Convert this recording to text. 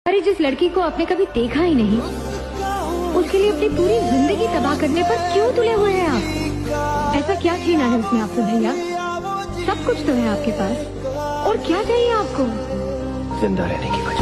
अरे जिस लड़की को आपने कभी देखा ही नहीं, उसके लिए अपनी पूरी जिंदगी तबाह करने पर क्यों तुले हुए हैं आप? ऐसा क्या छीना है उसने आपसे भैया? सब कुछ तो है आपके पास, और क्या चाहिए आपको? जिंदा रहने की वजह